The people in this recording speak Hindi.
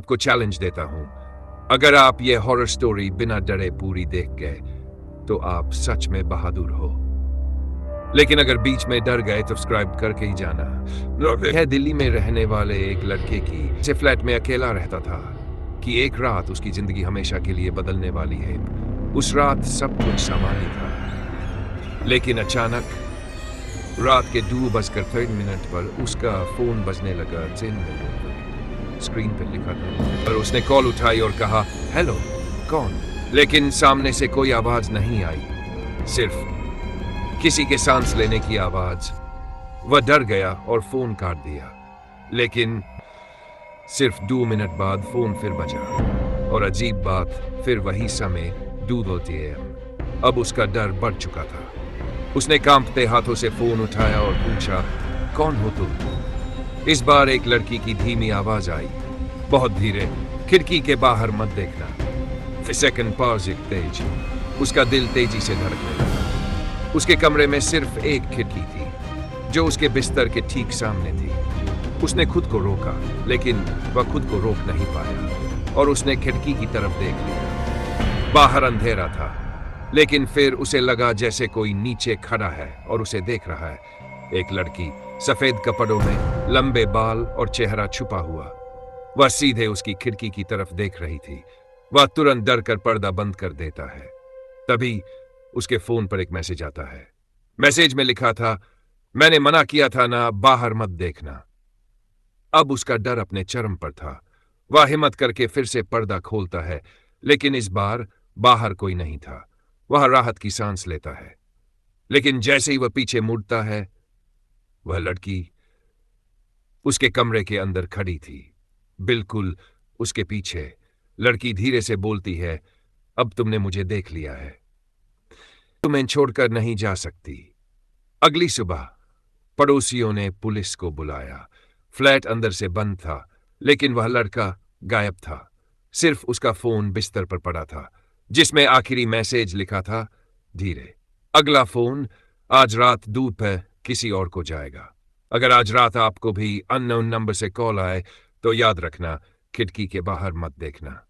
आपको चैलेंज देता हूं, अगर आप ये हॉरर स्टोरी बिना डरे पूरी देख गए तो आप सच में बहादुर हो। लेकिन अगर बीच में डर गए तो सब्सक्राइब करके ही जाना। है दिल्ली में रहने वाले एक लड़के की से फ्लैट में अकेला रहता था कि एक रात उसकी जिंदगी हमेशा के लिए बदलने वाली है। उस रात सब कुछ सामान्य था, लेकिन अचानक रात के 2:03 पर उसका फोन बजने लगा। स्क्रीन पर लिखा था पर उसने कॉल उठाई और कहा, हेलो, कौन? लेकिन सामने से कोई आवाज नहीं आई, सिर्फ किसी के सांस लेने की आवाज। वह डर गया और फोन काट दिया। लेकिन सिर्फ 2 मिनट बाद फोन फिर बजा और अजीब बात, फिर वही समय 2:02 AM। अब उसका डर बढ़ चुका था। उसने कांपते हाथों से फोन उठाया और पूछा, कौन हो तुम? इस बार एक लड़की की धीमी आवाज आई, बहुत धीरे, खिड़की के बाहर मत देखना। सेकंड पॉज एक तेज। उसका दिल तेजी से धड़कने लगा। उसके कमरे में सिर्फ एक खिड़की थी जो उसके बिस्तर के ठीक सामने थी। उसने खुद को रोका, लेकिन वह खुद को रोक नहीं पाया और उसने खिड़की की तरफ देख लिया। बाहर अंधेरा था, लेकिन फिर उसे लगा जैसे कोई नीचे खड़ा है और उसे देख रहा है। एक लड़की, सफेद कपड़ों में, लंबे बाल और चेहरा छुपा हुआ। वह सीधे उसकी खिड़की की तरफ देख रही थी। वह तुरंत डर कर पर्दा बंद कर देता है। तभी उसके फोन पर एक मैसेज आता है। मैसेज में लिखा था, मैंने मना किया था ना, बाहर मत देखना। अब उसका डर अपने चरम पर था। वह हिम्मत करके फिर से पर्दा खोलता है, लेकिन इस बार बाहर कोई नहीं था। वह राहत की सांस लेता है, लेकिन जैसे ही वह पीछे मुड़ता है, वह लड़की उसके कमरे के अंदर खड़ी थी, बिल्कुल उसके पीछे। लड़की धीरे से बोलती है, अब तुमने मुझे देख लिया है, तुम्हें छोड़कर नहीं जा सकती। अगली सुबह पड़ोसियों ने पुलिस को बुलाया। फ्लैट अंदर से बंद था, लेकिन वह लड़का गायब था। सिर्फ उसका फोन बिस्तर पर पड़ा था, जिसमें आखिरी मैसेज लिखा था, धीरे, अगला फोन आज रात दूर पर किसी और को जाएगा। अगर आज रात आपको भी अननोन नंबर से कॉल आए तो याद रखना, खिड़की के बाहर मत देखना।